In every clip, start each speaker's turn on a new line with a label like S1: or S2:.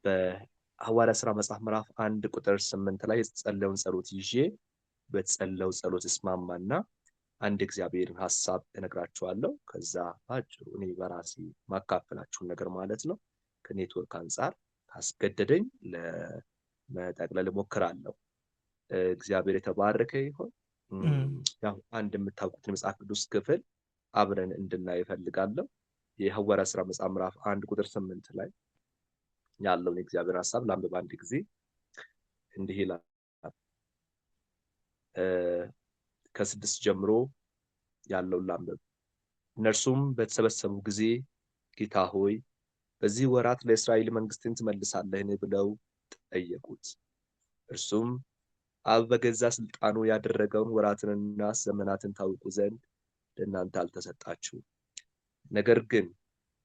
S1: በሐዋርያት ሥራ መጽሐፍ ምዕራፍ 1 ቁጥር 8 ላይ የተጸለየውን ጸሎት ይዤ በተጸለየው ጸሎት እስማማና አንድ እግዚአብሔርን ሐሳብ እነግራችኋለሁ። ከዛ ባጭሩ እኔ በራሴ ማካፈላችሁን ነገር ማለት ነው ከኔትወርክ አንፃር ካስገደደኝ ለመጠቅለል እሞክራለሁ። እግዚአብሔር የተባረከ ይሁን። ያው አንድ የምታውቁትን መጽሐፍ ቅዱስ ክፍል አብረን እንድናይ እፈልጋለሁ። የሐዋርያት ሥራ መጽሐፍ ምዕራፍ 1 ቁጥር 8 ላይ ያለውን የእግዚአብሔር ሐሳብ ላንብብ አንድ ጊዜ። እንዲህ ይላል፣ ከ6 ጀምሮ ያለውን ላንብብ። እነርሱም በተሰበሰቡ ጊዜ ጌታ ሆይ በዚህ ወራት ለእስራኤል መንግስትን ትመልሳለህን ብለው ጠየቁት። እርሱም አብ በገዛ ስልጣኑ ያደረገውን ወራትንና ዘመናትን ታውቁ ዘንድ ለእናንተ አልተሰጣችሁም። ነገር ግን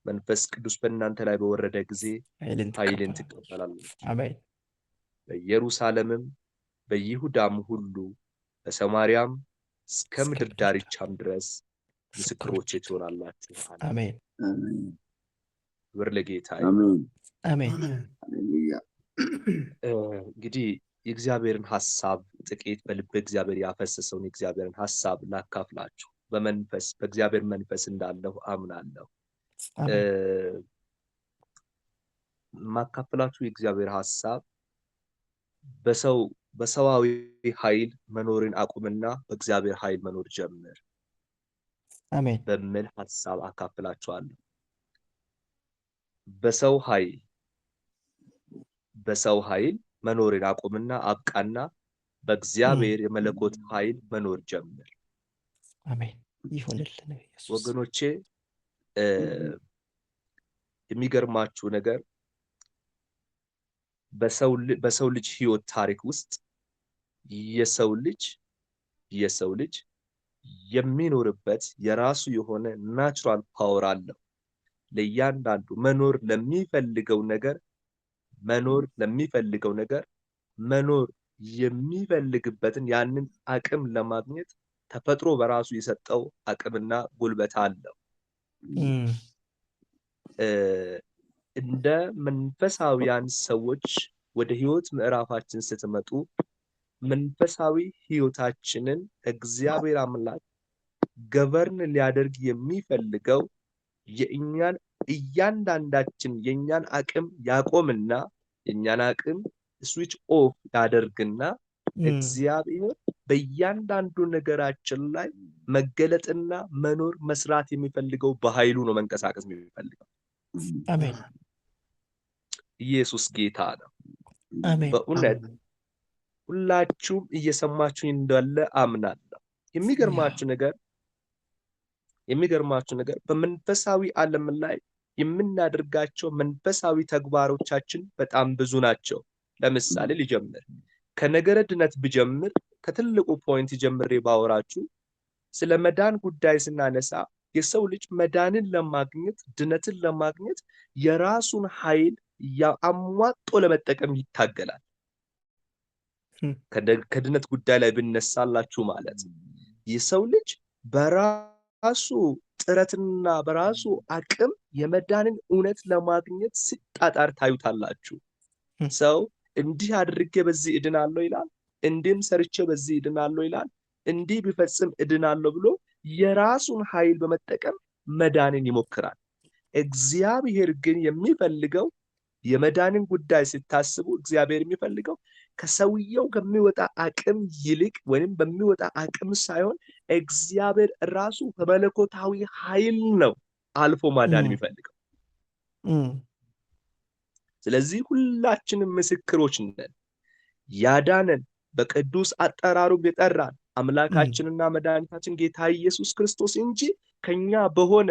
S1: መንፈስ ቅዱስ በእናንተ ላይ በወረደ ጊዜ ኃይልን ትቀበላላችሁ።
S2: አሜን።
S1: በኢየሩሳሌምም በይሁዳም ሁሉ በሰማርያም እስከ ምድር ዳርቻም ድረስ ምስክሮቼ ትሆናላችሁ።
S2: አሜን።
S1: ክብር ለጌታ።
S2: አሜን።
S1: እንግዲህ የእግዚአብሔርን ሐሳብ ጥቂት በልበ እግዚአብሔር ያፈሰሰውን የእግዚአብሔርን ሐሳብ ላካፍላችሁ። በእግዚአብሔር መንፈስ እንዳለሁ አምናለሁ። ማካፈላችሁ የእግዚአብሔር ሐሳብ በሰዋዊ ኃይል መኖርን አቁምና በእግዚአብሔር ኃይል መኖር ጀምር
S2: አሜን
S1: በሚል ሐሳብ አካፍላችኋለሁ። በሰው ኃይል መኖርን አቁምና አብቃና በእግዚአብሔር የመለኮት ኃይል መኖር ጀምር።
S2: አሜን ይሁንልን ኢየሱስ።
S1: ወገኖቼ የሚገርማችሁ ነገር በሰው ልጅ ህይወት ታሪክ ውስጥ የሰው ልጅ የሚኖርበት የራሱ የሆነ ናቹራል ፓወር አለው። ለእያንዳንዱ መኖር ለሚፈልገው ነገር መኖር የሚፈልግበትን ያንን አቅም ለማግኘት ተፈጥሮ በራሱ የሰጠው አቅምና ጉልበት አለው። እንደ መንፈሳዊያን ሰዎች ወደ ህይወት ምዕራፋችን ስትመጡ መንፈሳዊ ህይወታችንን እግዚአብሔር አምላክ ገቨርን ሊያደርግ የሚፈልገው የእኛን እያንዳንዳችን የኛን አቅም ያቆምና የኛን አቅም ስዊች ኦፍ ያደርግና እግዚአብሔር በእያንዳንዱ ነገራችን ላይ መገለጥና መኖር መስራት የሚፈልገው በኃይሉ ነው መንቀሳቀስ የሚፈልገው።
S2: አሜን
S1: ኢየሱስ ጌታ ነው።
S2: አሜን
S1: በእውነት ሁላችሁም እየሰማችሁኝ እንዳለ አምናለሁ። የሚገርማችሁ ነገር በመንፈሳዊ ዓለም ላይ የምናደርጋቸው መንፈሳዊ ተግባሮቻችን በጣም ብዙ ናቸው። ለምሳሌ ልጀምር፣ ከነገረ ድነት ብጀምር ከትልቁ ፖይንት ጀምሬ ባወራችሁ ስለ መዳን ጉዳይ ስናነሳ የሰው ልጅ መዳንን ለማግኘት ድነትን ለማግኘት የራሱን ኃይል አሟጦ ለመጠቀም ይታገላል። ከድነት ጉዳይ ላይ ብነሳላችሁ ማለት የሰው ልጅ በራሱ ጥረትና በራሱ አቅም የመዳንን እውነት ለማግኘት ሲጣጣር ታዩታላችሁ። ሰው እንዲህ አድርጌ በዚህ እድናለሁ ይላል፣ እንዲህም ሰርቼ በዚህ እድናለሁ ይላል፣ እንዲህ ቢፈጽም እድናለሁ ብሎ የራሱን ኃይል በመጠቀም መዳንን ይሞክራል። እግዚአብሔር ግን የሚፈልገው የመዳንን ጉዳይ ሲታስቡ እግዚአብሔር የሚፈልገው ከሰውየው ከሚወጣ አቅም ይልቅ ወይንም በሚወጣ አቅም ሳይሆን እግዚአብሔር ራሱ በመለኮታዊ ኃይል ነው አልፎ ማዳን የሚፈልገው። ስለዚህ ሁላችንም ምስክሮች ነን። ያዳነን በቅዱስ አጠራሩ የጠራን አምላካችንና መድኃኒታችን ጌታ ኢየሱስ ክርስቶስ እንጂ ከኛ በሆነ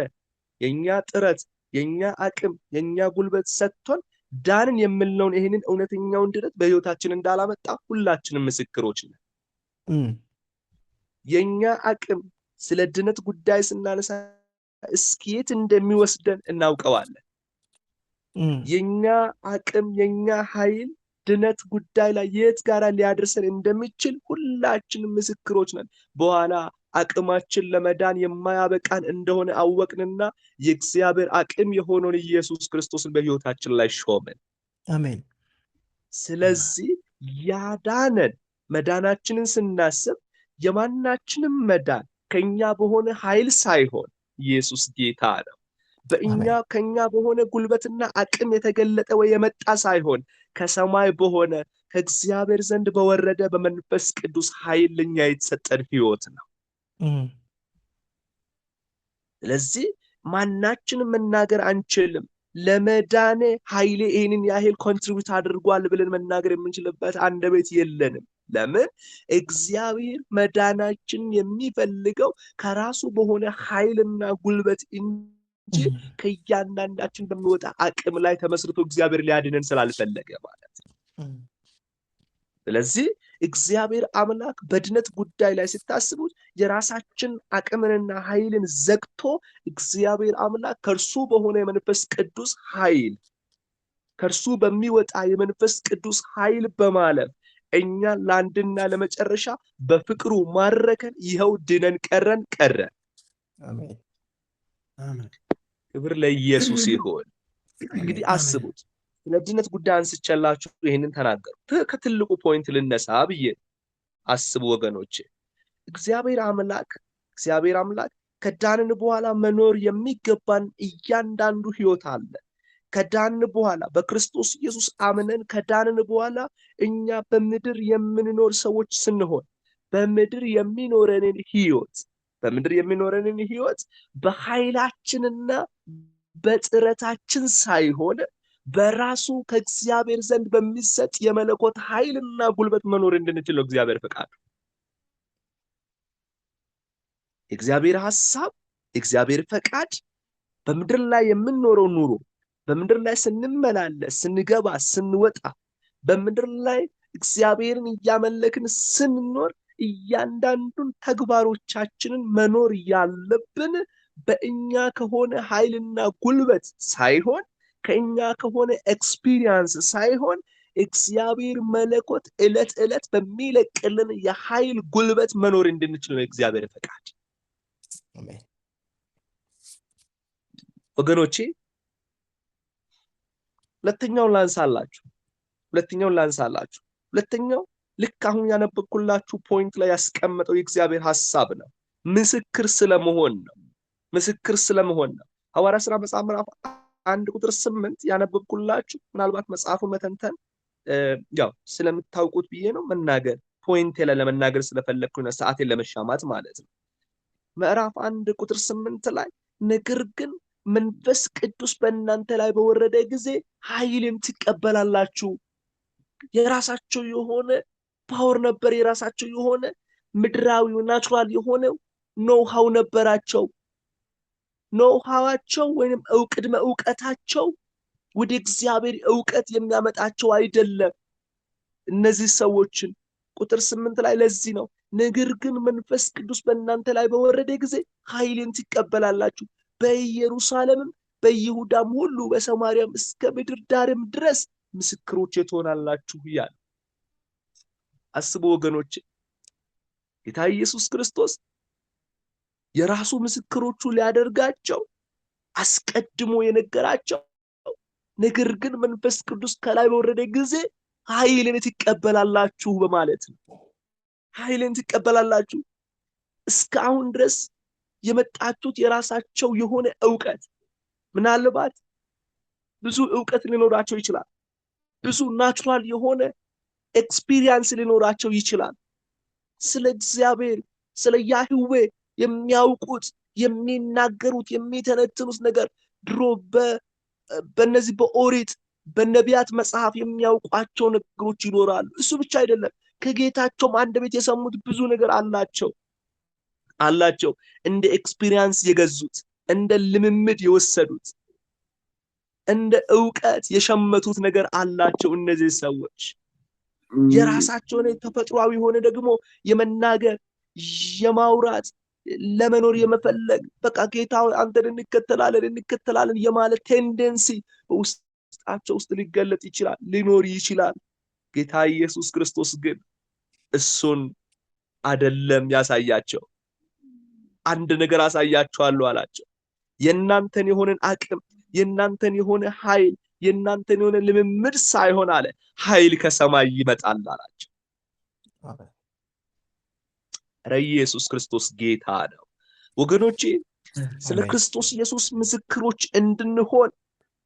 S1: የኛ ጥረት የኛ አቅም የኛ ጉልበት ሰጥቶን ዳንን የምንለውን ይሄንን እውነተኛውን ድነት በህይወታችን እንዳላመጣ ሁላችንም ምስክሮች ነን። የኛ አቅም ስለ ድነት ጉዳይ ስናነሳ እስኪየት እንደሚወስደን እናውቀዋለን። የኛ አቅም የኛ ኃይል ድነት ጉዳይ ላይ የት ጋር ሊያደርሰን እንደሚችል ሁላችንም ምስክሮች ነን። በኋላ አቅማችን ለመዳን የማያበቃን እንደሆነ አወቅንና የእግዚአብሔር አቅም የሆነውን ኢየሱስ ክርስቶስን በህይወታችን ላይ ሾመን።
S2: አሜን።
S1: ስለዚህ ያዳነን መዳናችንን ስናስብ የማናችንም መዳን ከኛ በሆነ ኃይል ሳይሆን ኢየሱስ ጌታ ነው። ከኛ በሆነ ጉልበትና አቅም የተገለጠ ወይ የመጣ ሳይሆን ከሰማይ በሆነ ከእግዚአብሔር ዘንድ በወረደ በመንፈስ ቅዱስ ኃይል ለኛ የተሰጠን ሕይወት ነው። ስለዚህ ማናችንም መናገር አንችልም ለመዳኔ ኃይሌ ይሄንን ያህል ኮንትሪቢዩት አድርጓል ብለን መናገር የምንችልበት አንደበት የለንም። ለምን? እግዚአብሔር መዳናችን የሚፈልገው ከራሱ በሆነ ኃይልና ጉልበት እንጂ ከእያንዳንዳችን በሚወጣ አቅም ላይ ተመስርቶ እግዚአብሔር ሊያድነን ስላልፈለገ ማለት ነው። ስለዚህ እግዚአብሔር አምላክ በድነት ጉዳይ ላይ ሲታስቡት የራሳችን አቅምንና ኃይልን ዘግቶ እግዚአብሔር አምላክ ከርሱ በሆነ የመንፈስ ቅዱስ ኃይል ከርሱ በሚወጣ የመንፈስ ቅዱስ ኃይል በማለፍ እኛ ለአንድና ለመጨረሻ በፍቅሩ ማረከን። ይኸው ድነን ቀረን።
S2: አሜን
S3: አሜን።
S1: ክብር ለኢየሱስ ይሁን። እንግዲህ አስቡት፣ ስለ ድነት ጉዳይ አንስቼላችሁ ይሄንን ተናገሩ። ከትልቁ ፖይንት ልነሳ ብዬ አስቡ ወገኖቼ። እግዚአብሔር አምላክ ከዳንን በኋላ መኖር የሚገባን እያንዳንዱ ሕይወት አለ። ከዳንን በኋላ በክርስቶስ ኢየሱስ አምነን ከዳንን በኋላ እኛ በምድር የምንኖር ሰዎች ስንሆን በምድር የሚኖረንን ሕይወት በኃይላችንና በጥረታችን ሳይሆን በራሱ ከእግዚአብሔር ዘንድ በሚሰጥ የመለኮት ኃይልና ጉልበት መኖር እንድንችል ነው እግዚአብሔር ፈቃዱ። እግዚአብሔር ሐሳብ፣ እግዚአብሔር ፈቃድ በምድር ላይ የምንኖረው ኑሮ፣ በምድር ላይ ስንመላለስ፣ ስንገባ፣ ስንወጣ፣ በምድር ላይ እግዚአብሔርን እያመለክን ስንኖር እያንዳንዱን ተግባሮቻችንን መኖር ያለብን በእኛ ከሆነ ኃይልና ጉልበት ሳይሆን ከኛ ከሆነ ኤክስፒሪየንስ ሳይሆን እግዚአብሔር መለኮት ዕለት በሚለቅልን የኃይል ጉልበት መኖር እንድንችል ነው እግዚአብሔር ፈቃድ።
S2: አሜን
S1: ወገኖቼ፣ ሁለተኛውን ላንሳላችሁ። ሁለተኛው ልክ አሁን ያነበብኩላችሁ ፖይንት ላይ ያስቀመጠው የእግዚአብሔር ሐሳብ ነው። ምስክር ስለመሆን ነው። ሐዋርያት ሥራ መጽሐፍ ምዕራፍ 1:8 ያነበብኩላችሁ። ምናልባት መጽሐፉን መተንተን ያው ስለምታውቁት ብዬ ነው መናገር ፖይንት ለመናገር ስለፈለኩኝ ነው፣ ሰዓቴን ለመሻማት ማለት ነው። ምዕራፍ 1:8 ላይ ነገር ግን መንፈስ ቅዱስ በእናንተ ላይ በወረደ ጊዜ ኃይልን ትቀበላላችሁ። የራሳቸው የሆነ ፓወር ነበር፣ የራሳቸው የሆነ ምድራዊው ናቹራል የሆነ ኖውሃው ነበራቸው። ኖውሃዋቸው ወይንም ቅድመ ዕውቀታቸው ወደ እግዚአብሔር ዕውቀት የሚያመጣቸው አይደለም። እነዚህ ሰዎችን ቁጥር 8 ላይ ለዚህ ነው ነገር ግን መንፈስ ቅዱስ በእናንተ ላይ በወረደ ጊዜ ኃይልን ትቀበላላችሁ፣ በኢየሩሳሌምም በይሁዳም ሁሉ በሰማርያም እስከ ምድር ዳርም ድረስ ምስክሮቼ ትሆናላችሁ ይላል። አስቡ ወገኖች፣ ጌታ ኢየሱስ ክርስቶስ የራሱ ምስክሮቹ ሊያደርጋቸው አስቀድሞ የነገራቸው ነገር ግን መንፈስ ቅዱስ ከላይ በወረደ ጊዜ ኃይልን ትቀበላላችሁ በማለት ነው። ኃይልን ትቀበላላችሁ። እስካሁን ድረስ የመጣችሁት የራሳቸው የሆነ ዕውቀት፣ ምናልባት ብዙ ዕውቀት ሊኖራቸው ይችላል። ብዙ ናቹራል የሆነ ኤክስፒሪየንስ ሊኖራቸው ይችላል። ስለ እግዚአብሔር ስለ ያህዌ የሚያውቁት፣ የሚናገሩት፣ የሚተነትኑት ነገር ድሮ በነዚህ በኦሪት በነቢያት መጽሐፍ የሚያውቋቸው ነገሮች ይኖራሉ። እሱ ብቻ አይደለም፣ ከጌታቸውም አንደበት የሰሙት ብዙ ነገር አላቸው። እንደ ኤክስፒሪየንስ የገዙት፣ እንደ ልምምድ የወሰዱት፣ እንደ ዕውቀት የሸመቱት ነገር አላቸው። እነዚህ ሰዎች የራሳቸውን ተፈጥሯዊ የሆነ ደግሞ የመናገር የማውራት ለመኖር የመፈለግ በቃ ጌታ አንተን እንከተላለን የማለት ቴንደንሲ በውስጣቸው ውስጥ ሊገለጥ ይችላል፣ ሊኖር ይችላል። ጌታ ኢየሱስ ክርስቶስ ግን እሱን አይደለም ያሳያቸው። አንድ ነገር አሳያቸዋለሁ አላቸው። የእናንተን የሆነን አቅም፣ የእናንተን የሆነ ኃይል፣ የእናንተን የሆነ ልምምድ ሳይሆን አለ ኃይል ከሰማይ ይመጣል አላቸው።
S2: አሜን።
S1: ኧረ ኢየሱስ ክርስቶስ ጌታ ነው ወገኖቼ። ስለ
S2: አሜን።
S1: ክርስቶስ ኢየሱስ ምስክሮች እንድንሆን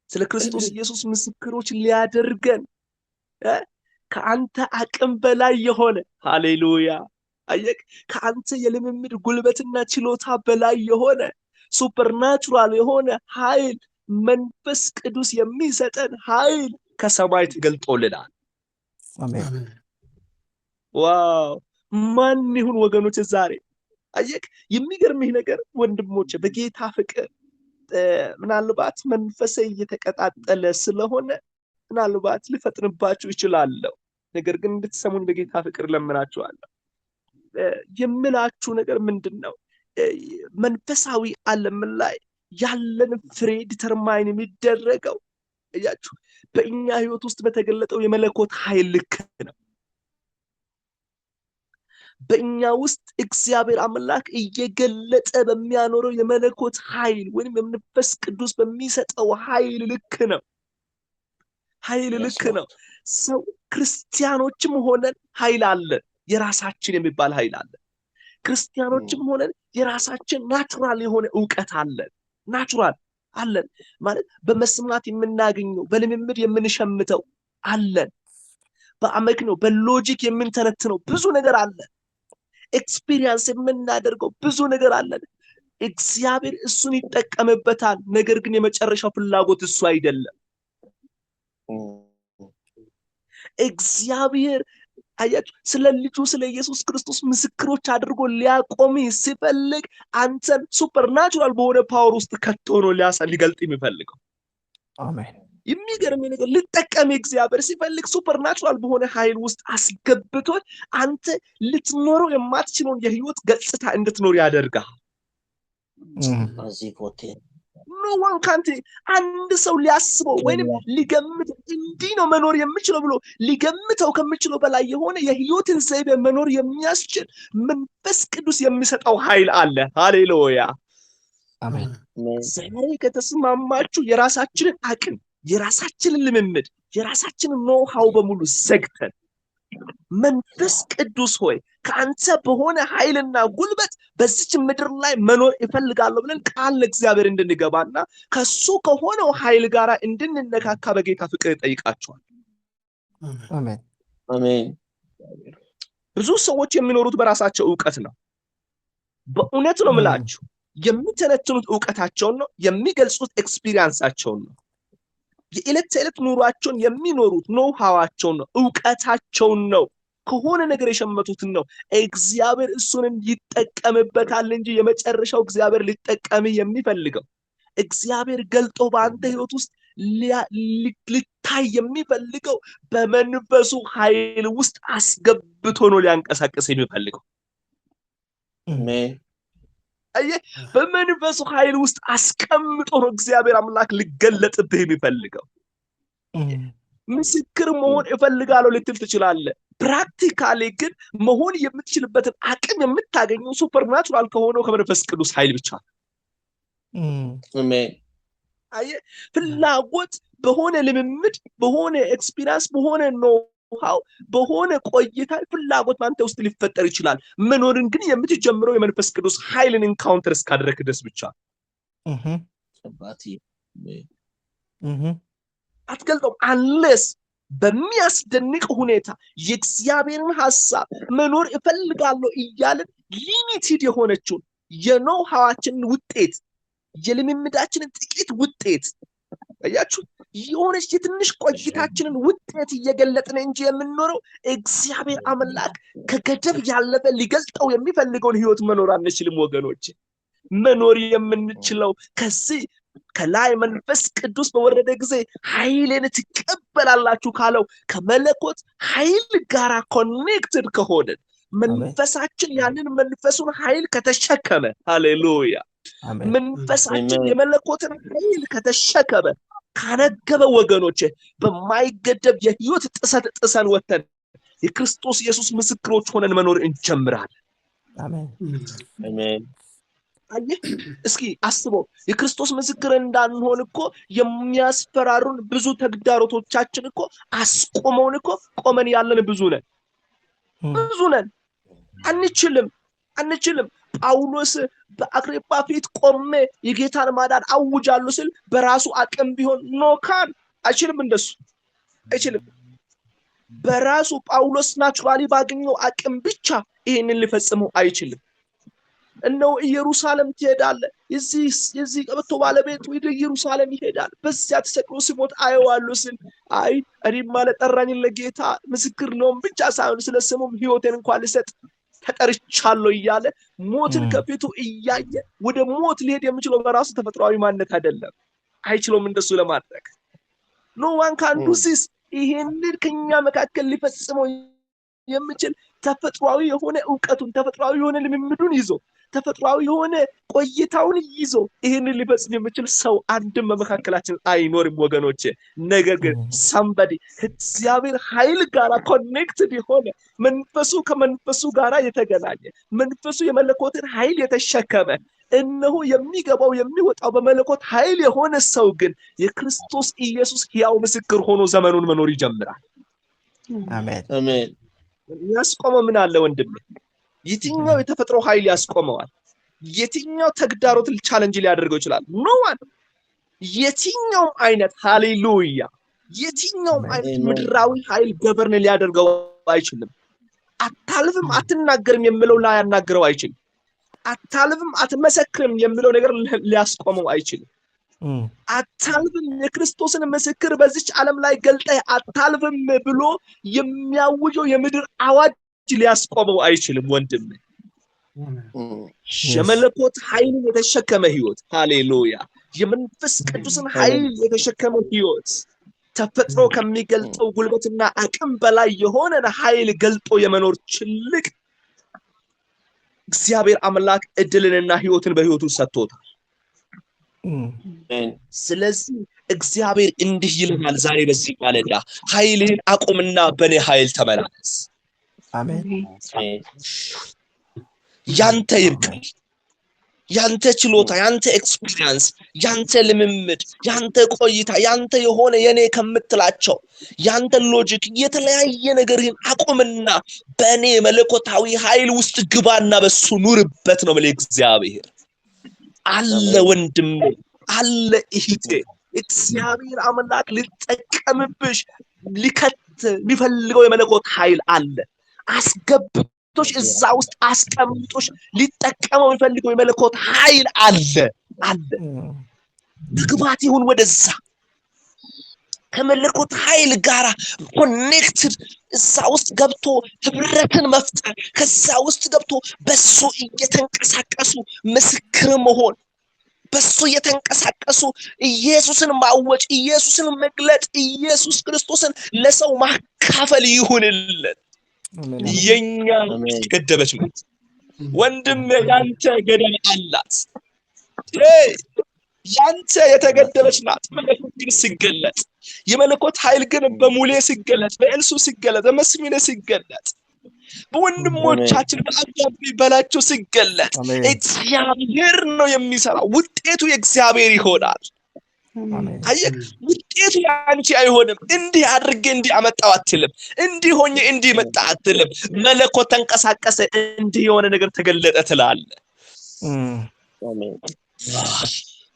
S1: ስለ ክርስቶስ ኢየሱስ ምስክሮች ሊያደርገን ከአንተ አቅም በላይ የሆነ ሃሌሉያ አየክ ከአንተ የልምምድ ጉልበትና ችሎታ በላይ የሆነ ሱፐርናቹራል የሆነ ኃይል መንፈስ ቅዱስ የሚሰጠን ኃይል ከሰማይ ተገልጦልናል።
S2: አሜን።
S1: ዋው ማን ይሁን ወገኖች ዛሬ አየክ የሚገርምህ ነገር ወንድሞቼ በጌታ ፍቅር ምናልባት መንፈሴ እየተቀጣጠለ ስለሆነ ምናልባት ልፈጥንባችሁ ይችላለሁ። ነገር ግን እንድትሰሙኝ በጌታ ፍቅር ለምናችኋለሁ። የምላችሁ ነገር ምንድነው? መንፈሳዊ ዓለም ላይ ያለን ፍሬ ዲተርማይን የሚደረገው እያችሁ በእኛ ህይወት ውስጥ በተገለጠው የመለኮት ኃይል ልክ ነው። በእኛ ውስጥ እግዚአብሔር አምላክ እየገለጠ በሚያኖረው የመለኮት ኃይል ወይም የመንፈስ ቅዱስ በሚሰጠው ኃይል ልክ ነው። ኃይል ልክ ነው። ሰው ክርስቲያኖችም ሆነን ኃይል አለን፣ የራሳችን የሚባል ኃይል አለን። ክርስቲያኖችም ሆነን የራሳችን ናቹራል የሆነ ዕውቀት አለን። ናቹራል አለን ማለት በመስማት የምናገኘው በልምምድ የምንሸምተው አለን። በአመክንዮ በሎጂክ የምንተነትነው ብዙ ነገር አለ። ኤክስፒሪየንስ የምናደርገው ብዙ ነገር አለን። እግዚአብሔር እሱን ይጠቀምበታል። ነገር ግን የመጨረሻው ፍላጎት እሱ አይደለም። እግዚአብሔር አያችሁ ስለ ልጁ ስለ ኢየሱስ ክርስቶስ ምስክሮች አድርጎ ሊያቆም ሲፈልግ አንተን ሱፐርናቹራል በሆነ ፓወር ውስጥ ከቶ ነው ሊገልጥ የሚፈልገው።
S2: አሜን።
S1: የሚገርም ነገር ልጠቀም እግዚአብሔር ሲፈልግ ሱፐርናቹራል በሆነ ኃይል ውስጥ አስገብቶ አንተ ልትኖረው የማትችለውን የህይወት ገጽታ እንድትኖር ያደርጋል። no one can't አንድ ሰው ሊያስበው ወይንም ሊገምት እንዲህ ነው መኖር የምችለው ብሎ ሊገምተው ከሚችለው በላይ የሆነ የህይወትን ዘይቤ መኖር የሚያስችል መንፈስ ቅዱስ የሚሰጠው ኃይል አለ። ሃሌሉያ
S2: አሜን።
S1: ዛሬ ከተስማማችሁ የራሳችንን አቅም የራሳችንን ልምምድ የራሳችንን ኖሃው በሙሉ ዘግተን መንፈስ ቅዱስ ሆይ ከአንተ በሆነ ኃይልና ጉልበት በዚች ምድር ላይ መኖር እፈልጋለሁ ብለን ቃል ለእግዚአብሔር እንድንገባና ከሱ ከሆነው ኃይል ጋር እንድንነካካ በጌታ ፍቅር ጠይቃችኋል።
S2: አሜን።
S3: አሜን።
S1: ብዙ ሰዎች የሚኖሩት በራሳቸው ዕውቀት ነው። በእውነት ነው የምላችሁ የሚተነትኑት ዕውቀታቸውን ነው፣ የሚገልጹት ኤክስፒሪየንሳቸውን ነው። የዕለት ተዕለት ኑሯቸውን የሚኖሩት ነው ሐዋቸውን ነው፣ ዕውቀታቸውን ነው፣ ከሆነ ነገር የሸመቱትን ነው። እግዚአብሔር እሱን ይጠቀምበታል እንጂ የመጨረሻው እግዚአብሔር ሊጠቀምህ የሚፈልገው እግዚአብሔር ገልጦ በአንተ ህይወት ውስጥ ሊታይ የሚፈልገው በመንፈሱ ኃይል ውስጥ አስገብቶ ነው ሊያንቀሳቀስ የሚፈልገው።
S3: አሜን።
S1: በመንፈሱ ኃይል ውስጥ አስቀምጦ ነው እግዚአብሔር አምላክ ሊገለጥብህ የሚፈልገው። ምስክር መሆን እፈልጋለሁ ልትል ትችላለህ። ፕራክቲካሊ ግን መሆን የምትችልበትን አቅም የምታገኘው ሱፐርናቹራል ከሆነው ከመንፈስ ቅዱስ ኃይል ብቻ ነው።
S3: አሜን።
S1: ፍላጎት በሆነ ልምምድ በሆነ ኤክስፒሪየንስ በሆነ ኖሃው በሆነ ቆይታ ፍላጎት በአንተ ውስጥ ሊፈጠር ይችላል። መኖርን ግን የምትጀምረው የመንፈስ ቅዱስ ኃይልን ኢንካውንተር እስካደረግህ ድረስ ብቻ አትገልጠውም። አንለስ በሚያስደንቅ ሁኔታ የእግዚአብሔርን ሐሳብ መኖር እፈልጋለሁ እያልን ሊሚትድ የሆነችውን የኖሃዋችንን ውጤት የልምምዳችንን ጥቂት ውጤት አያችሁ የሆነች የትንሽ ቆይታችንን ውጤት እየገለጥን እንጂ የምንኖረው እግዚአብሔር አምላክ ከገደብ ያለፈ ሊገልጠው የሚፈልገውን ህይወት መኖር አንችልም ወገኖች። መኖር የምንችለው ከዚህ ከላይ መንፈስ ቅዱስ በወረደ ጊዜ ኃይልን ትቀበላላችሁ ካለው ከመለኮት ኃይል ጋር ኮኔክትድ ከሆነ መንፈሳችን ያንን መንፈሱን ኃይል ከተሸከመ ሃሌሉያ መንፈሳችን የመለኮትን ኃይል ከተሸከመ ካነገበ ወገኖች በማይገደብ የህይወት ጥሰት ጥሰን ወተን የክርስቶስ ኢየሱስ ምስክሮች ሆነን መኖር እንጀምራለን።
S2: አሜን
S3: አሜን።
S1: አየህ እስኪ አስበው የክርስቶስ ምስክር እንዳንሆን እኮ የሚያስፈራሩን ብዙ ተግዳሮቶቻችን እኮ አስቆመውን እኮ ቆመን ያለን ብዙ ነን አንችልም ጳውሎስ በአግሪጳ ፊት ቆሜ የጌታን ማዳን አውጃለሁ ሲል በራሱ አቅም ቢሆን ኖካን አይችልም እንደሱ አይችልም በራሱ ጳውሎስ ናቹራሊ ባገኘው አቅም ብቻ ይሄንን ሊፈጽመው አይችልም እነሆ ኢየሩሳሌም ትሄዳለ የዚህ ቀበቶ ባለቤት ወደ ኢየሩሳሌም ይሄዳል በዚያ ተሰቅሎ ሲሞት አየዋለሁ ሲል አይ እኔማ ለጠራኝ ለጌታ ምስክር ነው ብቻ ሳይሆን ስለስሙም ሕይወቴን እንኳን ልሰጥ ተጠርቻለሁ እያለ ሞትን ከፊቱ እያየ ወደ ሞት ሊሄድ የሚችለው በራሱ ተፈጥሯዊ ማንነት አይደለም አይችልም እንደሱ ለማድረግ no one can do this ይሄንን ከኛ መካከል ሊፈጽመው የሚችል ተፈጥሯዊ የሆነ ዕውቀቱን ተፈጥሯዊ የሆነ ልምምዱን ይዞ ተፈጥሯዊ የሆነ ቆይታውን ይዞ ይሄንን ሊፈጽም የሚችል ሰው አንድም በመካከላችን አይኖርም ወገኖቼ ነገር ግን somebody እግዚአብሔር ኃይል ጋር ኮኔክትድ የሆነ መንፈሱ ከመንፈሱ ጋር የተገናኘ መንፈሱ የመለኮትን ኃይል የተሸከመ እነሆ የሚገባው የሚወጣው በመለኮት ኃይል የሆነ ሰው ግን የክርስቶስ ኢየሱስ ሕያው ምስክር ሆኖ ዘመኑን መኖር ይጀምራል
S2: አሜን
S3: አሜን
S1: ያስቆመው ምን አለ ወንድም የትኛው የተፈጥሮ ኃይል ያስቆመዋል የትኛው ተግዳሮት ቻሌንጅ ሊያደርገው ይችላል ኖ ዋን የትኛው አይነት ሃሌሉያ የትኛው አይነት ምድራዊ ኃይል ገበርን ሊያደርገው አይችልም አታልፍም አትናገርም የሚለው ላይ ያናገረው አይችልም አታልፍም አትመሰክርም የሚለው ነገር ሊያስቆመው አይችልም አታልፍም የክርስቶስን ምስክር በዚች ዓለም ላይ ገልጠህ አታልፍም ብሎ የሚያውጀው የምድር አዋጅ ሊያስቆመው አይችልም ወንድም የመለኮት ኃይልን የተሸከመ ሕይወት ሃሌሉያ የመንፈስ ቅዱስን ኃይል የተሸከመ ሕይወት ተፈጥሮ ከሚገልጠው ጉልበትና አቅም በላይ የሆነ ኃይል ገልጦ የመኖር ችልቅ እግዚአብሔር አምላክ እድልንና ሕይወትን በሕይወቱ ሰጥቶታል ስለዚህ እግዚአብሔር እንዲህ ይልሃል ዛሬ በዚህ ማለዳ ኃይልህን አቁምና በኔ ኃይል ተመላለስ
S2: አሜን
S1: ያንተ ይብቃል ያንተ ችሎታ ያንተ ኤክስፒሪየንስ ያንተ ልምምድ ያንተ ቆይታ ያንተ የሆነ የኔ ከምትላቸው ያንተ ሎጂክ የተለያየ ነገርን አቁምና በኔ መለኮታዊ ኃይል ውስጥ ግባና በሱ ኑርበት ነው ማለት እግዚአብሔር አለ ወንድም አለ እህቴ እግዚአብሔር አምላክ ሊጠቀምብሽ ሊከት ሊፈልገው የመለኮት ኃይል አለ አስገብቶሽ እዛ ውስጥ አስቀምጦሽ ሊጠቀመው የሚፈልገው የመለኮት ኃይል አለ ግባት ይሁን ወደዛ ከመለኮት ኃይል ጋራ ኮኔክትድ እዛ ውስጥ ገብቶ ህብረትን መፍጠር ከዛ ውስጥ ገብቶ በሱ እየተንቀሳቀሱ ምስክር መሆን በሱ እየተንቀሳቀሱ ኢየሱስን ማወጭ ኢየሱስን መግለጥ ኢየሱስ ክርስቶስን ለሰው ማካፈል ይሁንልን የኛ ገደበች ማለት ወንድም ያንተ ገደብ አላት ያንተ የተገደበች ናት መለኮት ግን ሲገለጥ የመለኮት ኃይል ግን በሙሌ ሲገለጥ በኤልሱ ሲገለጥ በመስሚኔ ሲገለጥ በወንድሞቻችን በአባቢ በላቸው ሲገለጥ እግዚአብሔር ነው የሚሰራው ውጤቱ የእግዚአብሔር ይሆናል አየህ ውጤቱ ያንቺ አይሆንም እንዲህ አድርጌ እንዲህ አመጣው አትልም እንዲህ ሆኜ እንዲህ መጣ አትልም መለኮት ተንቀሳቀሰ እንዲህ የሆነ ነገር ተገለጠ ትላለህ
S3: አሜን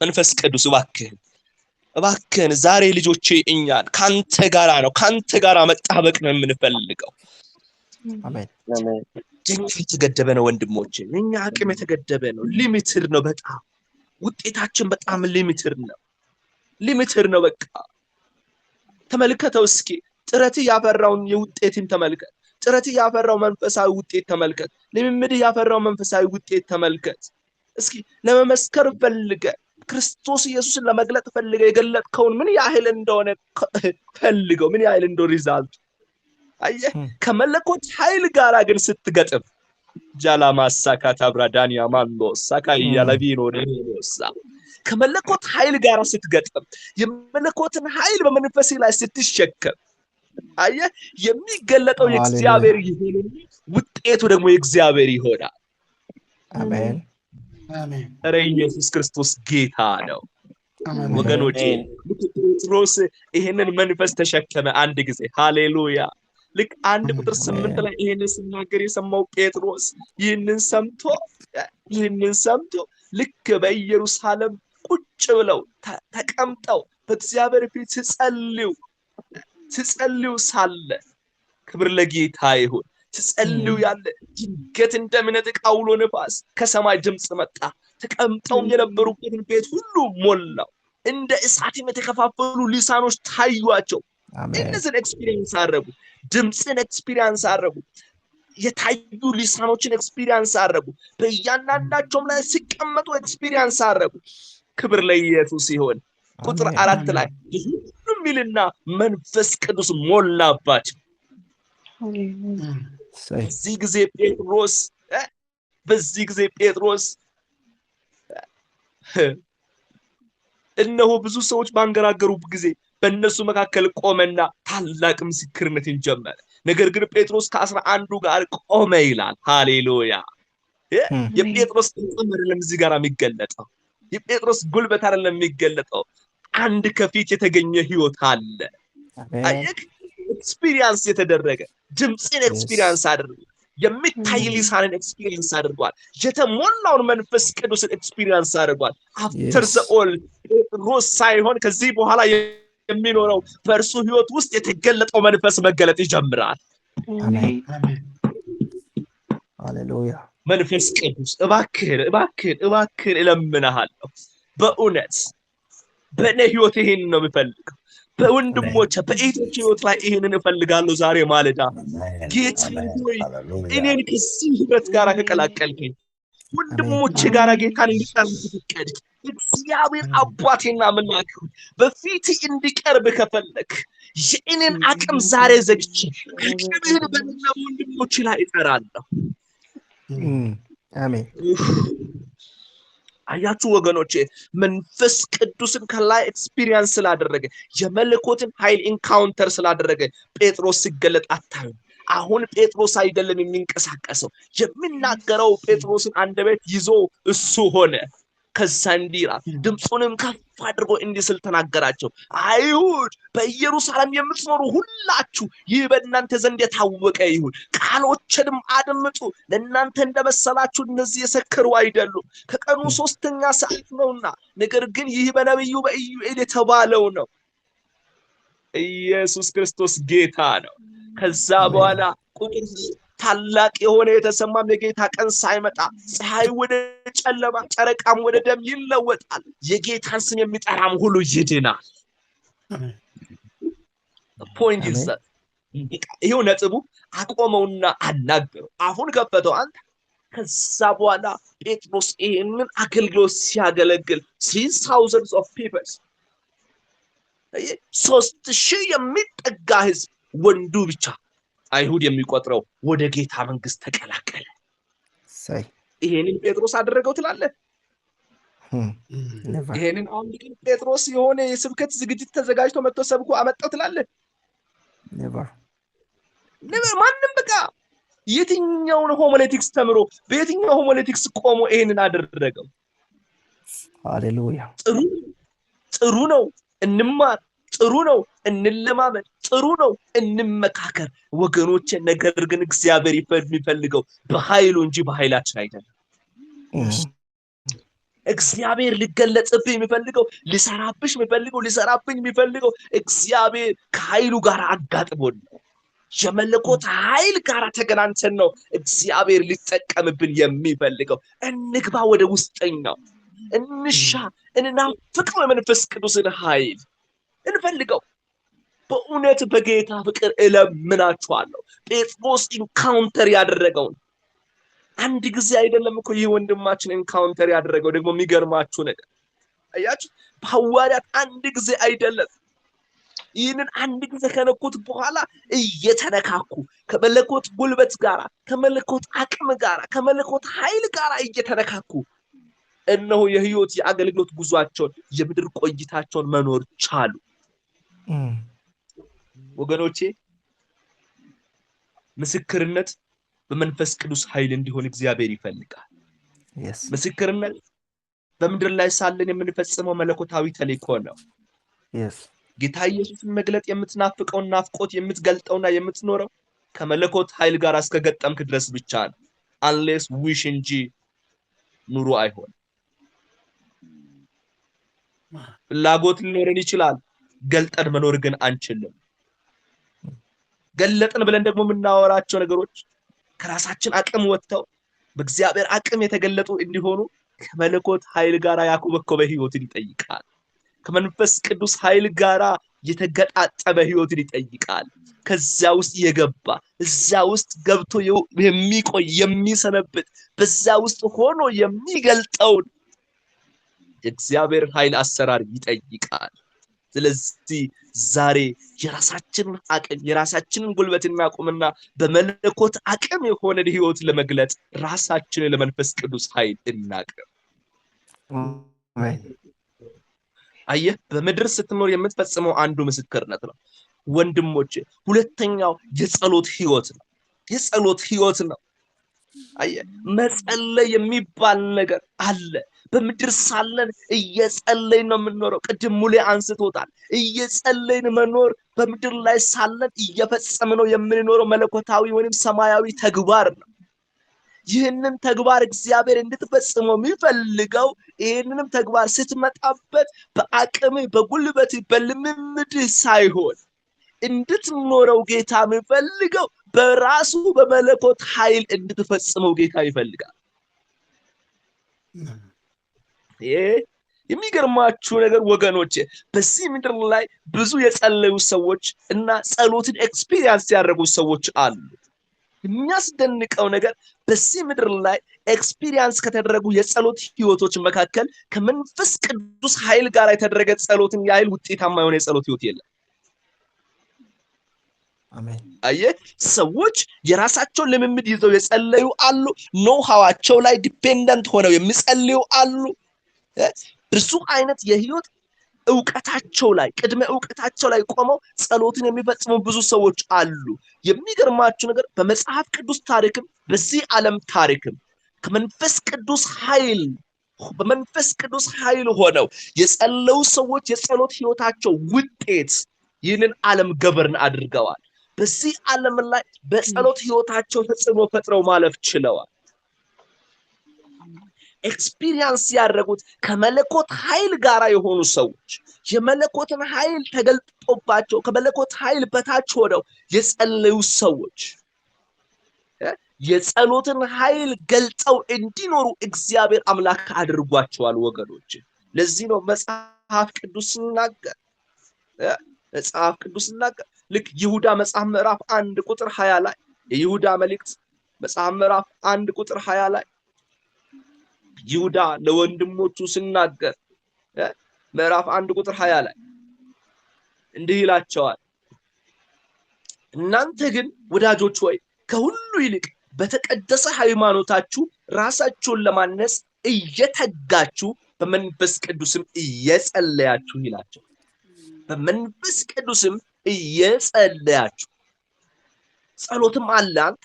S1: መንፈስ ቅዱስ እባክህን ዛሬ ልጆቼ እኛን ካንተ ጋራ ነው ካንተ ጋራ መጣበቅ ነው የምንፈልገው
S2: አሜን
S3: አሜን
S1: የኛ የተገደበ ነው ወንድሞቼ የኛ አቅም የተገደበ ነው ሊሚትድ ነው በጣም ውጤታችን በጣም ሊሚትድ ነው በቃ ተመልከተው እስኪ ጥረት ያፈራውን የውጤትን ተመልከት ጥረት ያፈራው መንፈሳዊ ውጤት ተመልከት ልምምድ ያፈራው መንፈሳዊ ውጤት ተመልከት እስኪ ለመመስከር ፈልገ ክርስቶስ ኢየሱስን ለመግለጥ ፈልገ የገለጥከውን ምን ያህል እንደሆነ ፈልገው ምን ያህል እንደሆነ ሪዛልት አየህ ከመለኮት ኃይል ጋር ግን ስትገጥም ጃላ ማሳካታ ብራዳኒያ ማሎ ሳካያ ለቪኖ ደሞሳ ከመለኮት ኃይል ጋር ስትገጥም የመለኮትን ኃይል በመንፈስ ላይ ስትሸከም አየህ የሚገለጠው የእግዚአብሔር ይሆናል ውጤቱ ደግሞ የእግዚአብሔር ይሆናል
S2: አሜን
S4: አሜን
S1: ኧረ ኢየሱስ ክርስቶስ ጌታ ነው
S4: አሜን
S1: ወገኖቼ።
S3: አሜን።
S1: ጴጥሮስ ይሄንን መንፈስ ተሸከመ አንድ ጊዜ። ሃሌሉያ። ልክ 1:8 ላይ ይሄንን ሲናገር የሰማው ጴጥሮስ ይህንን ሰምቶ ልክ በኢየሩሳሌም ቁጭ ብለው ተቀምጠው በእግዚአብሔር ፊት ሲጸልዩ ሳለ ክብር ለጌታ ይሁን። ሲጸልዩ ያለ ድንገት እንደሚነጥቅ አውሎ ነፋስ ከሰማይ ድምፅ መጣ። ተቀምጠው የነበሩበትን ቤት ሁሉ ሞላው። እንደ እሳትም የተከፋፈሉ ሊሳኖች ታዩአቸው። እነዚህን ኤክስፒሪየንስ አደረጉ። ድምፅን ኤክስፒሪየንስ አደረጉ። የታዩ ሊሳኖችን ኤክስፒሪየንስ አደረጉ። በእያንዳንዳቸውም ላይ ሲቀመጡ ኤክስፒሪየንስ አደረጉ። ክብር ለኢየሱስ ይሁን። ቁጥር 4 ላይ ሁሉም ሚልና መንፈስ ቅዱስ ሞላባቸው። በዚህ ጊዜ ጴጥሮስ እነሆ ብዙ ሰዎች ባንገራገሩ ጊዜ በእነሱ መካከል ቆመና ታላቅ ምስክርነትን ጀመረ። ነገር ግን ጴጥሮስ ከ11 ጋር ቆመ ይላል። ሃሌሉያ። የጴጥሮስ ጥምር አይደለም እዚህ ጋር የሚገለጠው። የጴጥሮስ ጉልበት አይደለም የሚገለጠው። አንድ ከፊት የተገኘ ህይወት አለ። አየክ፣ ኤክስፒሪየንስ የተደረገ ድምፅን ኤክስፒሪየንስ አድርጓል። የሚታይ ሊሳንን ኤክስፒሪየንስ አድርጓል። የተሞላውን መንፈስ ቅዱስን ኤክስፒሪየንስ አድርጓል። አፍተር ዘ ኦል ጴጥሮስ ሳይሆን ከዚህ በኋላ የሚኖረው በእርሱ ህይወት ውስጥ የተገለጠው መንፈስ መገለጥ ይጀምራል።
S2: አሜን ሃሌሉያ።
S1: መንፈስ ቅዱስ እባክህን እለምንሃለሁ። በእውነት በእኔ ህይወት ይሄን ነው የምፈልገው። በወንድሞቼ በእህቶቼ ህይወት ላይ ይሄንን እፈልጋለሁ። ዛሬ ማለዳ ጌታ ሆይ እኔን ከዚህ ህብረት ጋር ከቀላቀልከኝ ወንድሞቼ ጋር ጌታን እንዲቀርብ ፍቀድ። እግዚአብሔር አባቴና አምላክ በፊት እንዲቀርብ ከፈለክ የእኔን አቅም ዛሬ ዘግቼ አቅምህን በእኔና ወንድሞቼ ላይ እጠራለሁ።
S2: አሜን።
S1: አያችሁ ወገኖቼ፣ መንፈስ ቅዱስን ከላይ ኤክስፒሪየንስ ስላደረገ የመለኮትን ኃይል ኢንካውንተር ስላደረገ ጴጥሮስ ሲገለጥ አታዩ። አሁን ጴጥሮስ አይደለም የሚንቀሳቀሰው፣ የሚናገረው ጴጥሮስን አንደበት ይዞ እሱ ሆነ። ከዛ እንዲህ ይላል፣ ድምፁንም ከፍ አድርጎ እንዲህ ስል ተናገራቸው፣ አይሁድ በኢየሩሳሌም የምትኖሩ ሁላችሁ ይህ በእናንተ ዘንድ የታወቀ ይሁን፣ ቃሎችንም አድምጡ። ለእናንተ እንደመሰላችሁ እነዚህ የሰከሩ አይደሉም፣ ከቀኑ 3ኛ ሰዓት ነውና። ነገር ግን ይህ በነቢዩ በኢዩኤል የተባለው ነው። ኢየሱስ ክርስቶስ ጌታ ነው። ከዛ በኋላ ቁጥር ታላቅ የሆነ የተሰማም የጌታ ቀን ሳይመጣ ፀሐይ ወደ ጨለማ ጨረቃም ወደ ደም ይለወጣል፣ የጌታን ስም የሚጠራም ሁሉ ይድናል። ፖይንት ይዘት ይሄው ነጥቡ። አቆመውና አናገረው፣ አፉን ከፈተው። አንተ ከዛ በኋላ ጴጥሮስ ይሄንን አገልግሎት ሲያገለግል 3000 of people 3000 የሚጠጋ ህዝብ ወንዱ ብቻ አይሁድ የሚቆጥረው ወደ ጌታ መንግስት ተቀላቀለ። ይሄንን ጴጥሮስ አደረገው ትላለህ? ይሄንን አንድ ቀን ጴጥሮስ የሆነ የስብከት ዝግጅት ተዘጋጅቶ መጥቶ ሰብኮ አመጣው ትላለህ?
S2: never
S1: ማንም በቃ የትኛውን ሆሞሌቲክስ ተምሮ በየትኛው ሆሞሌቲክስ ቆሞ ይሄንን አደረገው?
S2: ሃሌሉያ።
S1: ጥሩ ነው እንማር፣ ጥሩ ነው እንለማመድ፣ ጥሩ ነው እንመካከር ወገኖቼ። ነገር ግን እግዚአብሔር የሚፈልገው በኃይሉ እንጂ በኃይላችን አይደለም። እግዚአብሔር ሊገለጽብህ የሚፈልገው ሊሰራብሽ የሚፈልገው ሊሰራብኝ የሚፈልገው እግዚአብሔር ከኃይሉ ጋር አጋጥሞን ነው። የመለኮት ኃይል ጋር ተገናኝተን ነው እግዚአብሔር ሊጠቀምብን የሚፈልገው። እንግባ ወደ ውስጠኛው፣ እንናፍቀው የመንፈስ ቅዱስን ኃይል እንፈልገው። በእውነት በጌታ ፍቅር እለምናችኋለሁ። ጴጥሮስ ኢንካውንተር ያደረገውን አንድ ጊዜ አይደለም እኮ ይህ ወንድማችን ኢንካውንተር ያደረገው። ደግሞ የሚገርማችሁ ነገር አያችሁ፣ በሐዋርያት አንድ ጊዜ አይደለም። ይህንን አንድ ጊዜ ከነኩት በኋላ እየተነካኩ ከመለኮት ጉልበት ጋር፣ ከመለኮት አቅም ጋር፣ ከመለኮት ኃይል ጋር እየተነካኩ እነሆ የህይወት የአገልግሎት ጉዟቸውን የምድር ቆይታቸውን መኖር ቻሉ። ወገኖቼ ምስክርነት በመንፈስ ቅዱስ ኃይል እንዲሆን እግዚአብሔር ይፈልጋል።
S2: Yes.
S1: ምስክርነት በምድር ላይ ሳለን የምንፈጽመው መለኮታዊ ተልእኮ ነው።
S2: Yes.
S1: ጌታ ኢየሱስን መግለጥ የምትናፍቀው ናፍቆት የምትገልጠውና የምትኖረው ከመለኮት ኃይል ጋር እስከገጠምክ ድረስ ብቻ ነው። unless wish እንጂ ኑሮ አይሆን። ፍላጎት ሊኖረን ይችላል፣ ገልጠን መኖር ግን አንችልም። ገለጥን ብለን ደግሞ የምናወራቸው ነገሮች ከራሳችን አቅም ወጥተው በእግዚአብሔር አቅም የተገለጡ እንዲሆኑ ከመለኮት ኃይል ጋር ያኮበኮበ ህይወትን ይጠይቃል። ከመንፈስ ቅዱስ ኃይል ጋር የተገጣጠመ ህይወትን ይጠይቃል። ከዛ ውስጥ የገባ እዛ ውስጥ ገብቶ የሚቆይ የሚሰነብት በዛ ውስጥ ሆኖ የሚገልጠውን የእግዚአብሔር ኃይል አሰራር ይጠይቃል። ስለዚህ ዛሬ የራሳችንን አቅም የራሳችንን ጉልበትና አቅምና በመለኮት አቅም የሆነ ህይወት ለመግለጥ ራሳችንን ለመንፈስ ቅዱስ ኃይል እናቅርብ።
S2: Amen.
S1: አየህ በምድር ስትኖር የምትፈጽመው አንዱ ምስክርነት ነው ወንድሞቼ። ሁለተኛው የጸሎት ህይወት ነው። የጸሎት ህይወት ነው። አየህ መጸለይ የሚባል ነገር አለ። በምድር ሳለን እየጸለይን ነው የምንኖረው። ቅድም ሙሌ አንስቶታል። እየጸለይን መኖር በምድር ላይ ሳለን እየፈጸምነው የምንኖረው መለኮታዊ ወይም ሰማያዊ ተግባር ነው። ይህንን ተግባር እግዚአብሔር እንድትፈጽመው የሚፈልገው ይህንንም ተግባር ስትመጣበት በአቅም በጉልበት በልምምድ ሳይሆን እንድትኖረው ጌታ የሚፈልገው በራሱ በመለኮት ኃይል እንድትፈጽመው ጌታ ይፈልጋል። የሚገርማችሁ ነገር ወገኖቼ በዚህ ምድር ላይ ብዙ የጸለዩ ሰዎች እና ጸሎትን ኤክስፒሪየንስ ያደረጉ ሰዎች አሉ። የሚያስደንቀው ነገር በዚህ ምድር ላይ ኤክስፒሪየንስ ከተደረጉ የጸሎት ህይወቶች መካከል ከመንፈስ ቅዱስ ኃይል ጋር የተደረገ ጸሎትን ያህል ውጤታማ የሆነ የጸሎት ህይወት የለም።
S2: አሜን።
S1: አየህ ሰዎች የራሳቸው ልምምድ ይዘው የጸለዩ አሉ። ኖሃዋቸው ላይ ዲፔንደንት ሆነው የሚጸልዩ አሉ። ብዙ አይነት የህይወት ዕውቀታቸው ላይ ቅድመ ዕውቀታቸው ላይ ቆመው ጸሎትን የሚፈጽሙ ብዙ ሰዎች አሉ። የሚገርማችሁ ነገር በመጽሐፍ ቅዱስ ታሪክም በዚህ ዓለም ታሪክም ከመንፈስ ቅዱስ ኃይል ሆነው የጸለዩ ሰዎች የጸሎት ህይወታቸው ውጤት ይህንን ዓለም ገበርን አድርገዋል። በዚህ ዓለም ላይ በጸሎት ህይወታቸው ተጽዕኖ ፈጥረው ማለፍ ችለዋል። ኤክስፒሪየንስ ያደረጉት ከመለኮት ኃይል ጋር የሆኑ ሰዎች የመለኮትን ኃይል ተገልጦባቸው ከመለኮት ኃይል በታች ሆነው የጸለዩ ሰዎች የጸሎትን ኃይል ገልጠው እንዲኖሩ እግዚአብሔር አምላክ አድርጓቸዋል ወገኖች። ለዚህ ነው መጽሐፍ ቅዱስ ሲናገር ልክ ይሁዳ መጽሐፍ ምዕራፍ 1 ቁጥር 20 ላይ የይሁዳ መልእክት መጽሐፍ ምዕራፍ 1 ቁጥር 20 ላይ ይሁዳ ለወንድሞቹ ሲናገር ምዕራፍ 1 ቁጥር 20 ላይ እንዲህ ይላቸዋል፣ እናንተ ግን ወዳጆች ሆይ ከሁሉ ይልቅ በተቀደሰ ሃይማኖታችሁ ራሳችሁን ለማነጽ እየተጋችሁ በመንፈስ ቅዱስም እየጸለያችሁ ይላቸው። በመንፈስ ቅዱስም እየጸለያችሁ ጸሎትም አለ። አንተ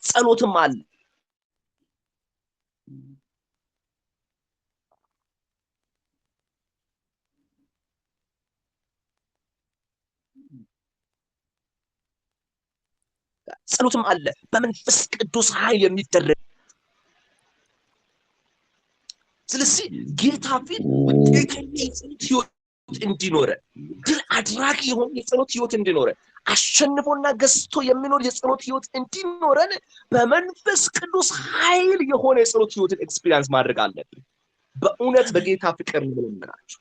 S1: ጸሎትም አለ። ጸሎትም አለ በመንፈስ ቅዱስ ኃይል የሚደረግ። ስለዚህ ጌታ ፊት ውጤታማ የጸሎት ህይወት እንዲኖረን ድል አድራጊ የሆነ የጸሎት ህይወት እንዲኖረን አሸንፎና ገዝቶ የሚኖር የጸሎት ህይወት እንዲኖረን በመንፈስ ቅዱስ ኃይል የሆነ የጸሎት ህይወትን ኤክስፒሪየንስ ማድረግ አለብን። በእውነት በጌታ ፍቅር እንለምናችሁ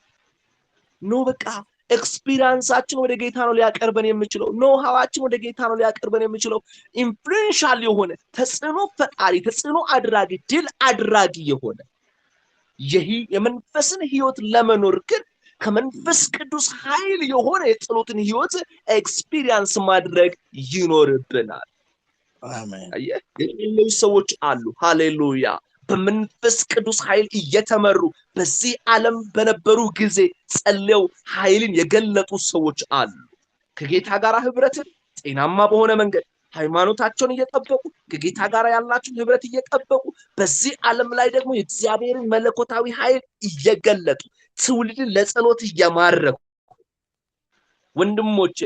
S1: ነው። በቃ ኤክስፒሪየንሳችን ወደ ጌታ ነው ሊያቀርበን የሚችለው። ኖሃዋችን ወደ ጌታ ነው ሊያቀርበን የሚችለው። ኢንፍሉዌንሻል የሆነ ተጽዕኖ ፈጣሪ ተጽዕኖ አድራጊ ድል አድራጊ የሆነ የመንፈስን ህይወት ለመኖር ግን ከመንፈስ ቅዱስ ኃይል የሆነ የጸሎትን ህይወት ኤክስፒሪየንስ ማድረግ ይኖርብናል።
S3: አሜን።
S1: አየህ ሰዎች አሉ ሃሌሉያ በመንፈስ ቅዱስ ኃይል እየተመሩ በዚህ ዓለም በነበሩ ጊዜ ጸልየው ኃይልን የገለጡ ሰዎች አሉ። ከጌታ ጋር ህብረትን ጤናማ በሆነ መንገድ ሃይማኖታቸውን እየጠበቁ ከጌታ ጋር ያላቸውን ህብረት እየጠበቁ በዚህ ዓለም ላይ ደግሞ የእግዚአብሔርን መለኮታዊ ኃይል እየገለጡ ትውልድን ለጸሎት እየማረኩ ወንድሞቼ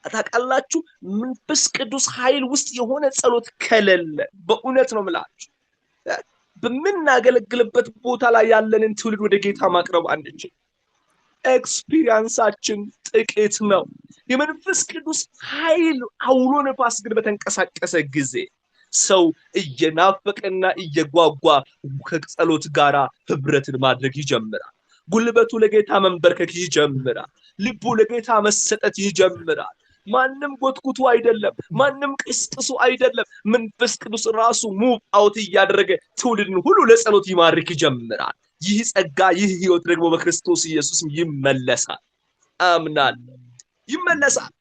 S1: ታውቃላችሁ መንፈስ ቅዱስ ኃይል ውስጥ የሆነ ጸሎት ከሌለ በእውነት ነው የምላችሁ በምናገለግልበት ቦታ ላይ ያለንን ትውልድ ወደ ጌታ ማቅረብ አንችል። ኤክስፒሪየንሳችን ጥቂት ነው። የመንፈስ ቅዱስ ኃይል አውሎ ነፋስ ግን በተንቀሳቀሰ ጊዜ ሰው እየናፈቀና እየጓጓ ከጸሎት ጋራ ህብረትን ማድረግ ይጀምራል። ጉልበቱ ለጌታ መንበርከክ ይጀምራል። ልቡ ለጌታ መሰጠት ይጀምራል። ማንም ጎትኩቱ አይደለም፣ ማንም ቅስቅሱ አይደለም። መንፈስ ቅዱስ ራሱ ሙቭ አውት እያደረገ ትውልድን ሁሉ ለጸሎት ይማርክ ይጀምራል። ይህ ጸጋ ይህ ህይወት ደግሞ በክርስቶስ ኢየሱስ ይመለሳል። አምናለሁ ይመለሳል።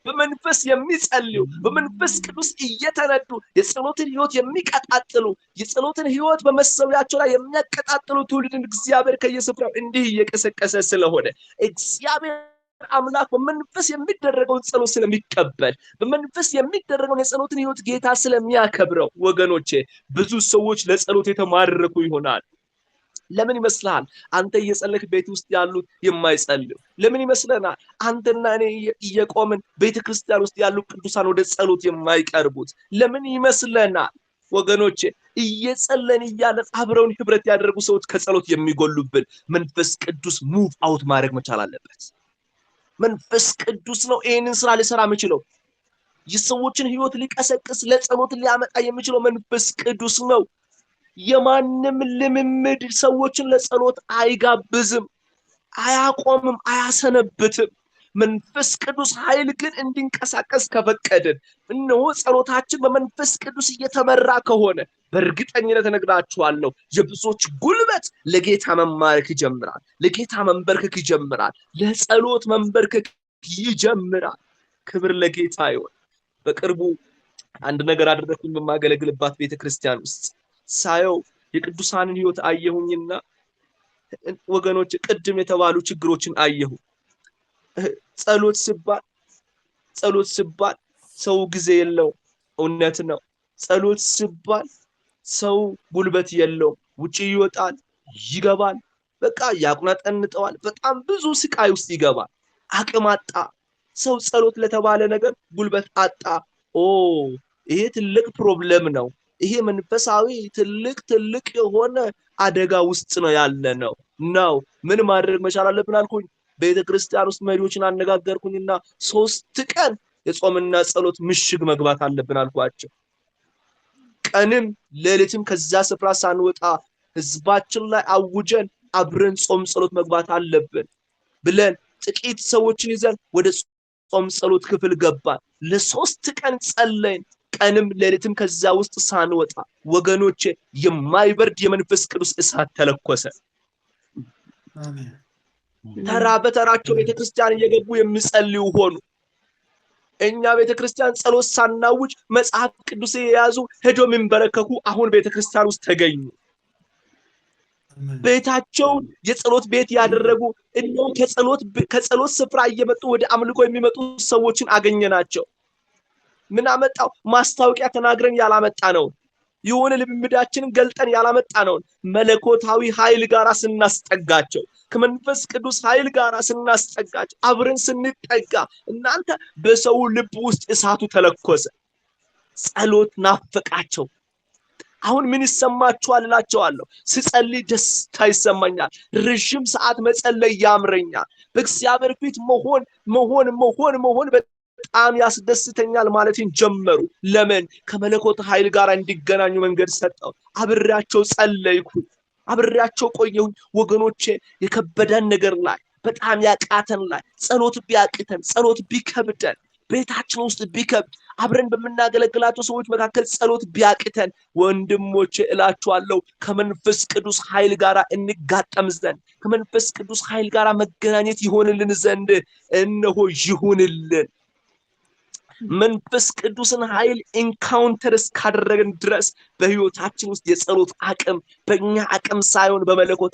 S1: በመንፈስ የሚጸልዩ በመንፈስ ቅዱስ እየተነዱ የጸሎትን ህይወት የሚቀጣጥሉ የጸሎትን ህይወት በመሰዊያቸው ላይ የሚያቀጣጥሉ ትውልድን እግዚአብሔር ከየስፍራው እንዲህ እየቀሰቀሰ ስለሆነ እግዚአብሔር አምላክ በመንፈስ የሚደረገውን ጸሎት ስለሚቀበል በመንፈስ የሚደረገውን የጸሎትን ህይወት ጌታ ስለሚያከብረው ወገኖቼ ብዙ ሰዎች ለጸሎት የተማረኩ ይሆናል። ለምን ይመስላል አንተ እየጸለይክ ቤት ውስጥ ያሉት የማይጸልዩ? ለምን ይመስለናል አንተና እኔ እየቆምን ቤተክርስቲያን ውስጥ ያሉ ቅዱሳን ወደ ጸሎት የማይቀርቡት? ለምን ይመስለናል ወገኖቼ እየጸለን እያለ አብረውን ህብረት ያደረጉ ሰዎች ከጸሎት የሚጎሉብን? መንፈስ ቅዱስ ሙቭ አውት ማድረግ መቻል አለበት። መንፈስ ቅዱስ ነው ይሄንን ስራ ሊሰራ የሚችለው። የሰዎችን ህይወት ሊቀሰቅስ ለጸሎት ሊያመጣ የሚችለው መንፈስ ቅዱስ ነው። የማንም ልምምድ ሰዎችን ለጸሎት አይጋብዝም፣ አያቆምም፣ አያሰነብትም። መንፈስ ቅዱስ ኃይል ግን እንዲንቀሳቀስ ከፈቀድን እነሆ ጸሎታችን በመንፈስ ቅዱስ እየተመራ ከሆነ በእርግጠኝነት እነግራችኋለሁ የብዙዎች ጉልበት ለጌታ መማረክ ይጀምራል፣ ለጌታ መንበርከክ ይጀምራል፣ ለጸሎት መንበርከክ ይጀምራል። ክብር ለጌታ ይሁን። በቅርቡ አንድ ነገር አደረኩኝ በማገለግልባት ቤተክርስቲያን ውስጥ ሳየው የቅዱሳንን ህይወት አየሁኝና ወገኖች ቅድም የተባሉ ችግሮችን አየሁ። ጸሎት ሲባል ሰው ጊዜ የለው፣ እውነት ነው። ጸሎት ሲባል ሰው ጉልበት የለው፣ ውጪ ይወጣል ይገባል፣ በቃ ያቁነጠንጠዋል፣ በጣም ብዙ ስቃይ ውስጥ ይገባል፣ አቅም አጣ። ሰው ጸሎት ለተባለ ነገር ጉልበት አጣ። ይሄ ትልቅ ፕሮብለም ነው። ይሄ መንፈሳዊ ትልቅ የሆነ አደጋ ውስጥ ነው ያለነው ነው። ምን ማድረግ መቻል አለብን አልኩኝ። ቤተክርስቲያን ውስጥ መሪዎችን አነጋገርኩኝና 3 ቀን የጾምና ጸሎት ምሽግ መግባት አለብን አልኳቸው። ቀንም ሌሊትም ከዛ ስፍራ ሳንወጣ ህዝባችን ላይ አውጀን አብረን ጾም ጸሎት መግባት አለብን ብለን ጥቂት ሰዎችን ይዘን ወደ ጾም ጸሎት ክፍል ገባን። ለ3 ቀን ጸለይን። ቀንም ሌሊትም ከዛ ውስጥ ሳንወጣ ወገኖቼ የማይበርድ የመንፈስ ቅዱስ እሳት ተለኮሰ።
S4: አሜን።
S1: ተራ በተራቸው ቤተክርስቲያን እየገቡ የሚጸልዩ ሆኑ። እኛ ቤተክርስቲያን ጸሎት ሳናውጅ መጽሐፍ ቅዱስ የያዙ ሄዶ የሚንበረከኩ አሁን ቤተክርስቲያን ውስጥ ተገኙ። ቤታቸው የጸሎት ቤት ያደረጉ እነሆ ከጸሎት ስፍራ እየመጡ ወደ አምልኮ የሚመጡ ሰዎችን አገኘናቸው። ምን አመጣው? ማስታወቂያ ተናግረን ያላመጣ ነው። የሆነ ልምምዳችንን ገልጠን ያላመጣ ነው። መለኮታዊ ኃይል ጋራ ስናስጠጋቸው ከመንፈስ ቅዱስ ኃይል ጋራ ስናስጠጋቸው አብረን ስንጠጋ እናንተ በሰው ልብ ውስጥ እሳቱ ተለኮሰ። ጸሎት ናፈቃቸው። አሁን ምን ይሰማችኋል እላቸዋለሁ። ስጸልይ ደስታ ይሰማኛል። ረጅም ሰዓት መጸለይ ያምረኛል። በእግዚአብሔር ፊት መሆን በጣም ያስደስተኛል ማለትን ጀመሩ። ለምን? ከመለኮት ኃይል ጋር እንዲገናኙ መንገድ ሰጠው። አብሬያቸው ጸለይኩ፣ አብሬያቸው ቆየሁኝ። ወገኖቼ የከበደን ነገር ላይ በጣም ያቃተን ላይ ጸሎት ቢያቅተን ጸሎት ቢከብደን ቤታችን ውስጥ ቢከብድ አብረን በመናገለግላቸው ሰዎች መካከል ጸሎት ቢያቅተን ወንድሞቼ እላችኋለሁ ከመንፈስ ቅዱስ ኃይል ጋር እንጋጠም ዘንድ ከመንፈስ ቅዱስ ኃይል ጋር መገናኘት ይሆንልን ዘንድ እነሆ ይሁንልን። መንፈስ ቅዱስን ኃይል ኢንካውንተር እስካደረግን ድረስ በህይወታችን ውስጥ የጸሎት አቅም በእኛ አቅም ሳይሆን በመለኮት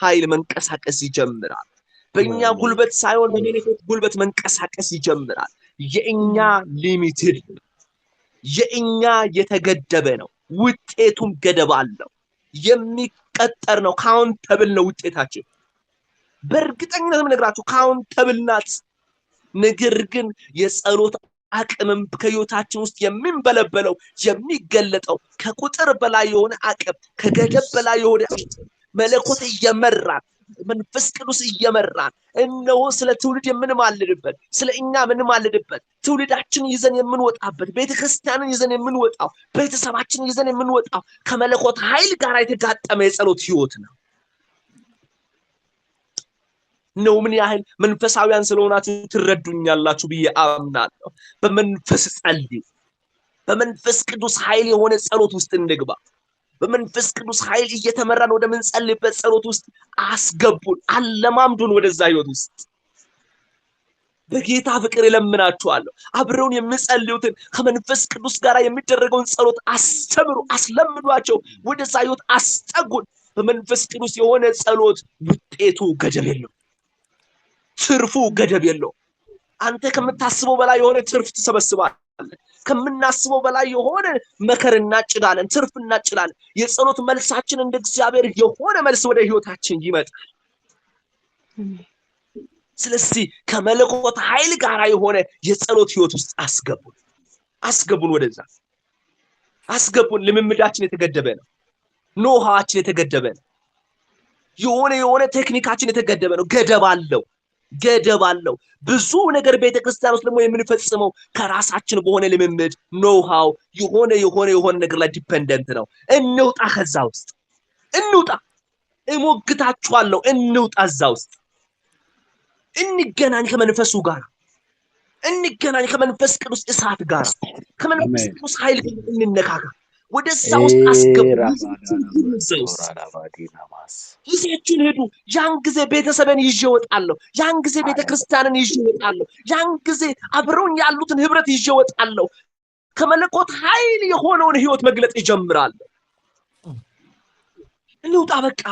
S1: ኃይል መንቀሳቀስ ይጀምራል። በእኛ ጉልበት ሳይሆን በመለኮት ጉልበት መንቀሳቀስ ይጀምራል። የእኛ ሊሚትድ የእኛ የተገደበ ነው ውጤቱም ገደብ አለው የሚቀጠር ነው ካውንተብል ነው ውጤታችን በእርግጠኝነት ምነግራችሁ ካውንተብል ናት ነገር ግን የጸሎት አቅምም ከህይወታችን ውስጥ የሚንበለበለው የሚገለጠው ከቁጥር በላይ የሆነ አቅም ከገደብ በላይ የሆነ መለኮት እየመራን መንፈስ ቅዱስ እየመራን እነሆ ስለ ትውልድ የምንማልድበት ስለ እኛ የምንማልድበት ትውልዳችንን ይዘን የምንወጣበት ቤተክርስቲያንን ይዘን የምንወጣው ቤተሰባችንን ይዘን የምንወጣው ከመለኮት ኃይል ጋር የተጋጠመ የጸሎት ህይወት ነው ነው ምን ያህል መንፈሳውያን ስለሆናችሁ ትረዱኛላችሁ ብዬ አምናለሁ በመንፈስ ጸልዩ በመንፈስ ቅዱስ ኃይል የሆነ ጸሎት ውስጥ እንግባ በመንፈስ ቅዱስ ኃይል እየተመራን ወደ መንጸልይበት ጸሎት ውስጥ አስገቡን አለማምዱን ወደዛ ህይወት ውስጥ በጌታ ፍቅር እለምናችኋለሁ አብረውን የሚጸልዩትን ከመንፈስ ቅዱስ ጋር የሚደረገውን ጸሎት አስተምሩ አስለምዷቸው ወደዛ ህይወት አስጠጉን በመንፈስ ቅዱስ የሆነ ጸሎት ውጤቱ ገደብ የለው ትርፉ ገደብ የለው አንተ ከምታስበው በላይ የሆነ ትርፍ ትሰበስባለህ ከምናስበው በላይ የሆነ መከርና ጭዳለን ትርፍና ጭዳለን የጸሎት መልሳችን እንደ እግዚአብሔር የሆነ መልስ ወደ ህይወታችን ይመጣል ስለዚህ ከመለኮት ኃይል ጋር የሆነ የጸሎት ህይወት ውስጥ አስገቡን ወደዛ አስገቡን ልምምዳችን የተገደበ ነው ኖሃችን የተገደበ ነው የሆነ ቴክኒካችን የተገደበ ነው ገደብ አለው ብዙ ነገር ቤተክርስቲያን ውስጥ ደግሞ የምንፈጽመው ከራሳችን በሆነ ልምምድ ኖሃው የሆነ ነገር ላይ ዲፔንደንት ነው እንውጣ ከዛ ውስጥ እንውጣ እሞግታችኋለሁ እንውጣ እዛ ውስጥ እንገናኝ ከመንፈሱ ጋር እንገናኝ ከመንፈስ ቅዱስ እሳት ጋር ከመንፈስ ቅዱስ ኃይል ጋር እንነካካ ወደዛ ውስጥ ይዘችን ሄዱ ያን ጊዜ ቤተሰብን ይዤ እወጣለሁ ያን ጊዜ ቤተክርስቲያንን ይዤ እወጣለሁ ያን ጊዜ አብረውን ያሉትን ህብረት ይዤ እወጣለሁ ከመለኮት ኃይል የሆነውን ህይወት መግለጽ ይጀምራል እንውጣ በቃ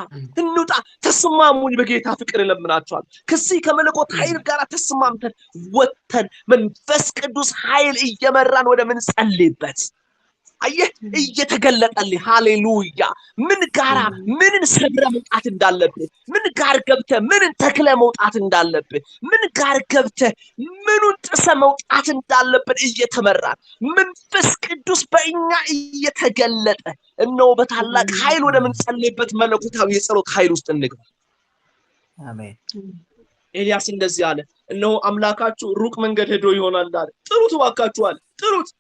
S1: እንውጣ ተስማሙኝ በጌታ ፍቅር እለምናችኋለሁ ከዚህ ከመለኮት ኃይል ጋር ተስማምተን ወተን መንፈስ ቅዱስ ኃይል እየመራን ወደ ምን ጸልይበት አየህ እየተገለጠልህ ሃሌሉያ ምን ጋራ ምንን ሰብረ መውጣት እንዳለብህ ምን ጋር ገብተህ ምንን ተክለ መውጣት እንዳለብህ ምን ጋር ገብተህ ምኑን ጥሰ መውጣት እንዳለብህ እየተመራን መንፈስ ቅዱስ በእኛ እየተገለጠ እነሆ በታላቅ ኃይል ወደ ምን ጸልይበት መለኮታዊ የጸሎት ኃይል ውስጥ እንግባ
S2: አሜን
S1: ኤልያስ እንደዚህ አለ እነሆ አምላካችሁ ሩቅ መንገድ ሄዶ ይሆናል አለ ጥሩት ባካችሁ አለ ጥሩት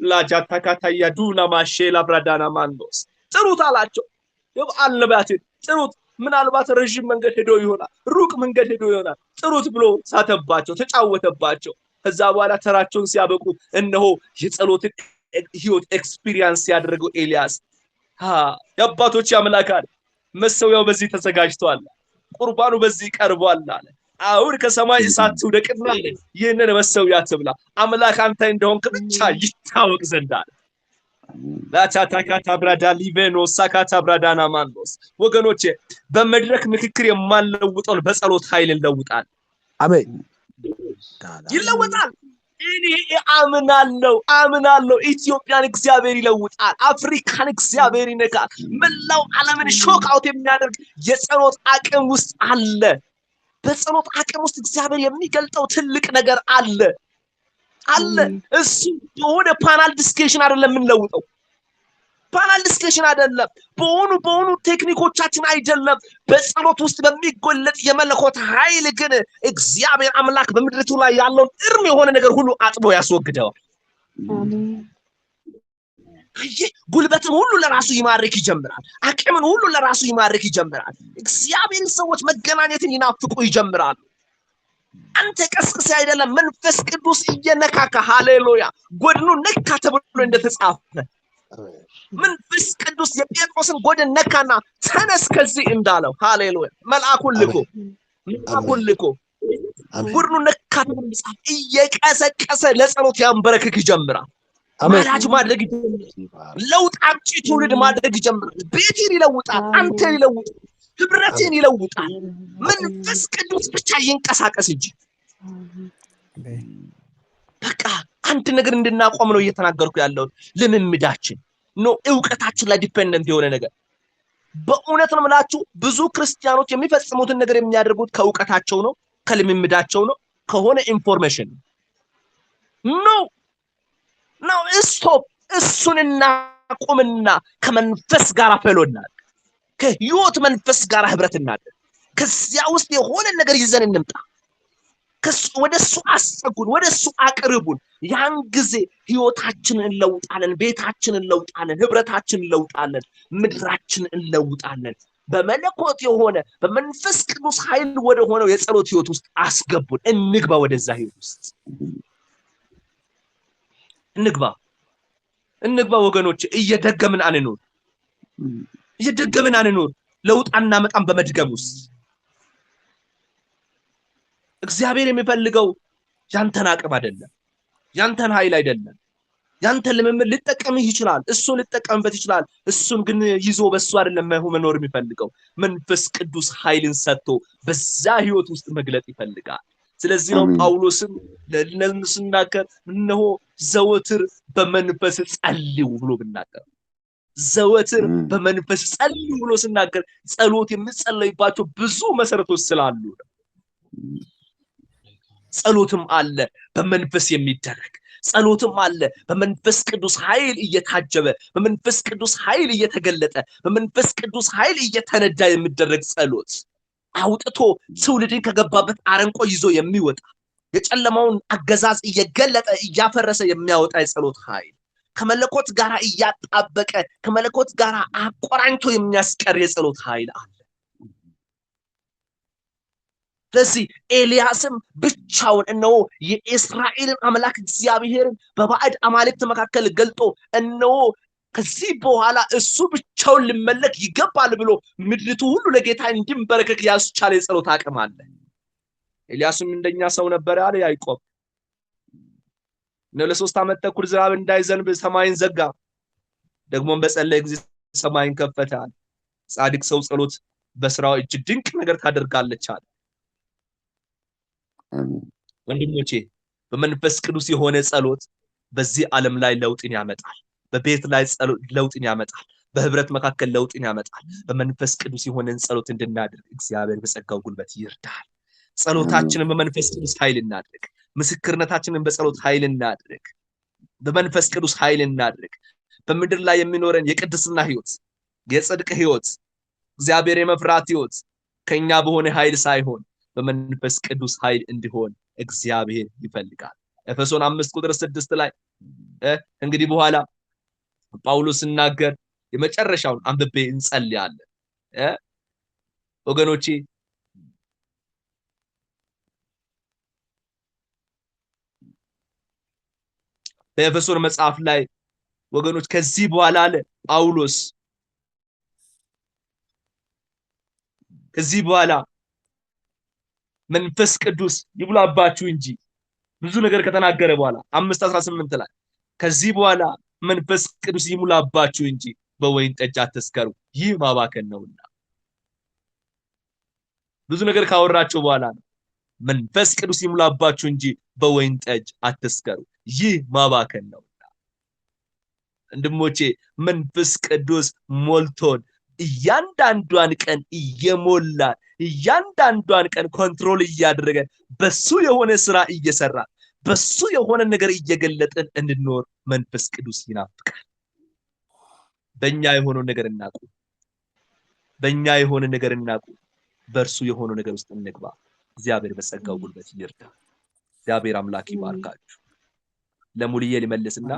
S1: ላጃታካታያ ዱና ማሼላ ብራዳና ማንዶስ ጥሩት አላቸው የበዓል ነቢያት ጥሩት ምናልባት ረጅም መንገድ ሄዶ ይሆናል ሩቅ መንገድ ሄዶ ይሆናል ጥሩት ብሎ ሳተባቸው ተጫወተባቸው ከዛ በኋላ ተራቸውን ሲያበቁ እነሆ የጸሎትን ህይወት ኤክስፒሪየንስ ያደረገው ኤልያስ የአባቶች አምላክ አለ መሰዊያው በዚህ ተዘጋጅቷል ቁርባኑ በዚህ ቀርቧል አለ አሁን ከሰማይ እሳት ትውደቅና አለ ይህንን መሰዊያ ትብላ አምላክ አንተ እንደሆንክ ብቻ ይታወቅ ዘንድ አለ ላቻታካታ ብራዳ ሊቬኖ ሳካታ ብራዳና ማንዶስ ወገኖቼ በመድረክ ምክክር የማንለውጠውን በጸሎት ኃይል እንለውጣል
S3: አሜን
S1: ይለውጣል እኔ አምናለሁ ኢትዮጵያን እግዚአብሔር ይለውጣል አፍሪካን እግዚአብሔር ይነካል መላው ዓለምን ሾክ አውት የሚያደርግ የጸሎት አቅም ውስጥ አለ በጸሎት አቅም ውስጥ እግዚአብሔር የሚገልጠው ትልቅ ነገር አለ እሱ ወደ ፓናል ዲስከሽን አይደለም የምንለውጠው ፓናል ዲስከሽን አይደለም በሆኑ ቴክኒኮቻችን አይደለም በጸሎት ውስጥ በሚገለጥ የመለኮት ኃይል ግን እግዚአብሔር አምላክ በመድረቱ ላይ ያለውን እርም የሆነ ነገር ሁሉ አጥቦ ያስወግደዋል አሜን ጉልበትን ሁሉ ለራሱ ይማርክ ይጀምራል አቅምን ሁሉ ለራሱ ይማርክ ይጀምራል እግዚአብሔር ሰዎች መገናኘትን ይናፍቁ ይጀምራሉ አንተ ቀስቅስ አይደለም መንፈስ ቅዱስ እየነካካ ሃሌሉያ ጎድኑ ነካ ተብሎ እንደተጻፈ መንፈስ ቅዱስ የጴጥሮስን ጎድን ነካና ተነስ ከዚህ እንዳለው ሃሌሉያ መልአኩን ልኮ ጎድኑ ነካ ተብሎ እንደተጻፈ እየቀሰቀሰ ለጸሎት ያንበረክክ ይጀምራል አማራጭ ማድረግ ይጀምራል ለውጥ አምጪ ትውልድ ማድረግ ይጀምራል ቤቴን ይለውጣል አንተን ይለውጣል ህብረትን ይለውጣል መንፈስ ቅዱስ ብቻ ይንቀሳቀስ እንጂ በቃ አንድ ነገር እንድናቆም ነው እየተናገርኩ ያለው። ልምምዳችን ነው ዕውቀታችን ላይ ዲፔንደንት የሆነ ነገር። በእውነት ነው የምላችሁ ብዙ ክርስቲያኖች የሚፈጽሙትን ነገር የሚያደርጉት ከዕውቀታቸው ነው፣ ከልምምዳቸው ነው፣ ከሆነ ኢንፎርሜሽን ነው። ስቶፕ። እሱን እናቁምና ከመንፈስ ጋር ፈሎናል፣ ከህይወት መንፈስ ጋር ህብረት እናድርግ። ከዚያ ውስጥ የሆነ ነገር ይዘን እንምጣ። ወደሱ አስጠጉን፣ ወደሱ አቅርቡን። ያን ጊዜ ህይወታችንን እንለውጣለን፣ ቤታችንን እንለውጣለን፣ ህብረታችንን እንለውጣለን፣ ምድራችንን እንለውጣለን። በመለኮት የሆነ በመንፈስ ቅዱስ ኃይል ወደ ሆነው የጸሎት ህይወት ውስጥ አስገቡን። እንግባ፣ ወደዛ ህይወት ውስጥ እንግባ ወገኖች። እየደገምን አንኖር፣ ለውጥ አናመጣም በመድገም ውስጥ። እግዚአብሔር የሚፈልገው ያንተን አቅም አይደለም፣ ያንተን ኃይል አይደለም። ያንተን ልምምድ ሊጠቀምህ ይችላል፣ እሱ ሊጠቀምበት ይችላል። እሱን ግን ይዞ በሱ አይደለም መኖር የሚፈልገው። መንፈስ ቅዱስ ኃይልን ሰጥቶ በዛ ህይወት ውስጥ መግለጥ ይፈልጋል። ስለዚህ ነው ጳውሎስም ለእነሱ ሲናገር እነሆ ዘወትር በመንፈስ ጸልዩ ብሎ ብናገር፣ ዘወትር በመንፈስ ጸልዩ ብሎ ሲናገር ጸሎት የሚጸለይባቸው ብዙ መሰረቶች ስላሉ ነው። ጸሎትም አለ በመንፈስ የሚደረግ፣ ጸሎትም አለ በመንፈስ ቅዱስ ኃይል እየታጀበ፣ በመንፈስ ቅዱስ ኃይል እየተገለጠ፣ በመንፈስ ቅዱስ ኃይል እየተነዳ የሚደረግ ጸሎት፣ አውጥቶ ትውልድን ከገባበት አረንቆ ይዞ የሚወጣ፣ የጨለማውን አገዛዝ እየገለጠ እያፈረሰ የሚያወጣ የጸሎት ኃይል፣ ከመለኮት ጋር እያጣበቀ ከመለኮት ጋር አቆራኝቶ የሚያስቀር የጸሎት ኃይል አለ። ስለዚህ ኤልያስም ብቻውን እነሆ የእስራኤልን አምላክ እግዚአብሔርን በባዕድ አማልክት መካከል ገልጦ እነሆ ከዚህ በኋላ እሱ ብቻውን ሊመለክ ይገባል ብሎ ምድሪቱ ሁሉ ለጌታ እንዲንበረከክ ያስቻለ የጸሎት አቅም አለ። ኤልያስም እንደኛ ሰው ነበር አለ ያዕቆብ። ለ3 ዓመት ተኩል ዝናብ እንዳይዘንብ ሰማይን ዘጋ፣ ደግሞም በጸለየ ጊዜ ሰማይን ከፈተ አለ። ጻድቅ ሰው ጸሎት በስራው እጅግ ድንቅ ነገር ታደርጋለች አለ። ወንድሞቼ በመንፈስ ቅዱስ የሆነ ጸሎት በዚህ ዓለም ላይ ለውጥን ያመጣል። በቤት ላይ ለውጥን ያመጣል። በህብረት መካከል ለውጥን ያመጣል። በመንፈስ ቅዱስ የሆነን ጸሎት እንድናደርግ እግዚአብሔር በጸጋው ጉልበት ይርዳል። ጸሎታችንን በመንፈስ ቅዱስ ኃይል እናድርግ። ምስክርነታችንን በጸሎት ኃይል እናድርግ። በመንፈስ ቅዱስ ኃይል እናድርግ። በምድር ላይ የሚኖረን የቅድስና ህይወት፣ የጽድቅ ህይወት፣ እግዚአብሔር የመፍራት ህይወት ከኛ በሆነ ኃይል ሳይሆን በመንፈስ ቅዱስ ኃይል እንዲሆን እግዚአብሔር ይፈልጋል። ኤፌሶን 5:6 ላይ እንግዲህ በኋላ ጳውሎስ ሲናገር የመጨረሻውን አንብቤ እንጸልያለን። ወገኖቼ በኤፌሶን መጽሐፍ ላይ ወገኖች ከዚህ በኋላ አለ ጳውሎስ ከዚህ በኋላ መንፈስ ቅዱስ ይሙላባችሁ እንጂ ብዙ ነገር ከተናገረ በኋላ 5:18 ላይ ከዚህ በኋላ መንፈስ ቅዱስ ይሙላባችሁ እንጂ በወይን ጠጅ አትስከሩ፣ ይህ ማባከን ነውና። ብዙ ነገር ካወራቸው በኋላ መንፈስ ቅዱስ ይሙላባችሁ እንጂ በወይን ጠጅ አትስከሩ፣ ይህ ማባከን ነውና። ወንድሞቼ መንፈስ ቅዱስ ሞልቶን እያንዳንዷን ቀን እየሞላን እያንዳንዷን ቀን ኮንትሮል እያደረገን በሱ የሆነ ስራ እየሰራን በሱ የሆነ ነገር እየገለጠን እንድንኖር መንፈስ ቅዱስ ይናፍቃል። በእኛ የሆነው ነገር እናቁ፣ በእኛ የሆነ ነገር እናቁ፣ በእርሱ የሆነው ነገር ውስጥ እንግባ። እግዚአብሔር በጸጋው ጉልበት ይርዳ። እግዚአብሔር አምላክ ይባርካችሁ። ለሙልዬ ሊመልስና